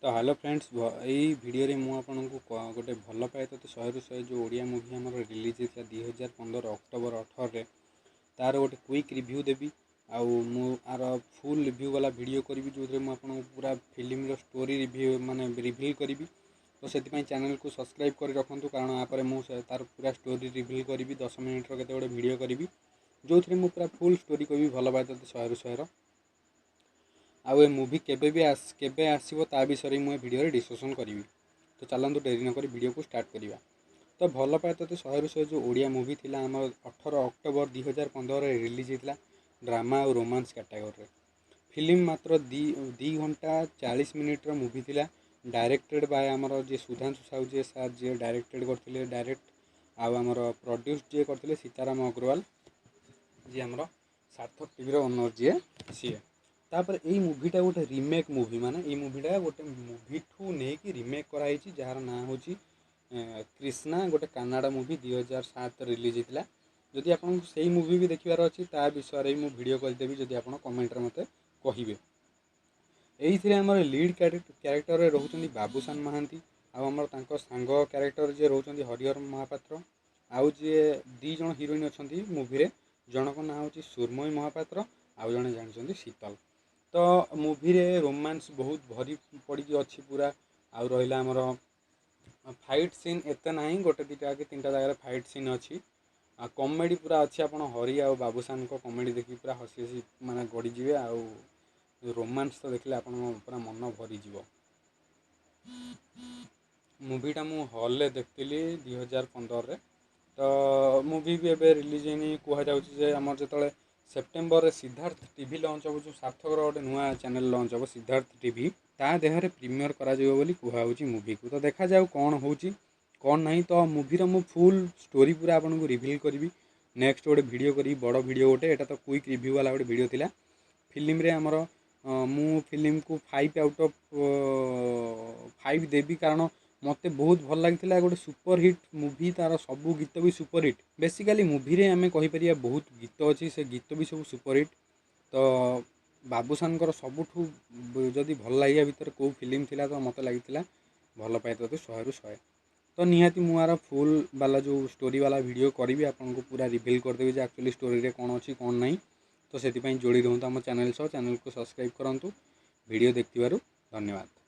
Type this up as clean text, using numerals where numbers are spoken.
तो hello friends यही video रे मु आपको गोटे भल पाए तो 100 जो ओडिया मूवी आम रिलीज होता 2015 अक्टोबर 18 तार गोटे क्विक रिव्यू देवी आर फुल रिव्यू वाला वीडियो करी जो मुझे पूरा फिल्म स्टोरी रिव्यू माने रिवील करी तो से चैनल को सब्सक्राइब कर रखु कारण यहाँ मुझे तार पूरा स्टोरी रिवील करी 10 मिनट केते गोटे वीडियो करी जो मुझे पूरा फुल स्टोरी कह भल पाए तो 100 आउ ए मूवी केबे आसीबो ता विषय मुझे वीडियो डिस्कसन करी। तो चलतु डेरी नक वीडियो को स्टार्ट करवा। तो भल पाए तो 100 जो ओडिया मूवी थिला आम 18 अक्टोबर 2015 रिलीज होता ड्रामा और रोमांस कैटेगरी फिल्म मात्र 2 घंटा 40 मिनिट्र मूवी थिला डायरेक्टेड बाय आमर जी सुधांशु साहू जी सार जी डायरेक्टेड करते डायरेक्ट आमर प्रोड्यूस जी करते सीताराम अग्रवाल जी आमर सार्थक टीवी ओनर जी सी तापर यही मूवीटा गोटे रिमेक मूवी माने ये मूवीटा गोटे मूवी ठू नहीं कि रिमेक कराई जार ना हूँ कृष्णा गोटे कन्नाडा मूवी 2007 रिलीज होता जदि आपको सही मूवी भी देखार अच्छी ता विषय मुझे वीडियो करदेवी जदि आप कमेंट मत कहे यही आम लीड क्यारेक्टर रोच बाबूसान महांती आमर सांग क्यारेक्टर जी रोच हरिहर महापात्र आउ जी दी जन हिरोइन अच्छा मूवी जनक ना हूँ सुरमयी महापात्र आउ जड़े जानते शीतल। तो मूवी रे रोमांस बहुत भरी पड़ी अच्छी पूरा आउ रहा आमर फाइट सीन एत ना गोटे दुटा कि 3टा जगह फाइट सीन अच्छी आ कमेडी पूरा अच्छी आप हरि आ बाबूसान को कमेडी देखिए पूरा हसी हसी माने गड़ीजे आउ रोमांस तो देखले आप पूरा मन भरीज मूवीटा मु हॉल रे देखी 2015 तो मूवी भी एबे रिलीज कहुचे आम जो सेप्टेम्बर सिद्धार्थ टीवी लॉन्च हो जो सार्थक गोटे नुआ चैनल लॉन्च हो सिद्धार्थ टीवी ता देहरे प्रीमियर करा कहुची मूवी को तो देखा जाऊ कौन कौन नहीं तो मूवीर मु फुल स्टोरी पूरा आपको रिवील करी नेक्स्ट गोटे वीडियो करी बड़ वीडियो गोटे एटा तो क्विक रिव्यू वाला गोटे वीडियो थिला फिल्म रे आमर मु फिल्म को 5 आउट ऑफ 5 देवी कारण मते बहुत भल लगी गोटे सुपर हिट मूवी तार सबू गीत भी सुपर हिट बेसिकाली मूवी रे आमे कहि परिया बहुत गीत अच्छी से गीत भी सब सुपर हिट। तो बाबूसान सबुठू जदि भल लगे भितर कौ फिल्म थिला तो मत लगी भल पाए तो 100 तो निहाती मुझे फुल वाला जो स्टोरी वाला वीडियो करी आपको पूरा रिवील करदेवी जे एक्चुअली स्टोरी रे कौन अच्छी कौन नहीं तो से जोड़ी रुहतु आम चैनल को सब्सक्राइब करूँ वीडियो देखिबारु धन्यवाद।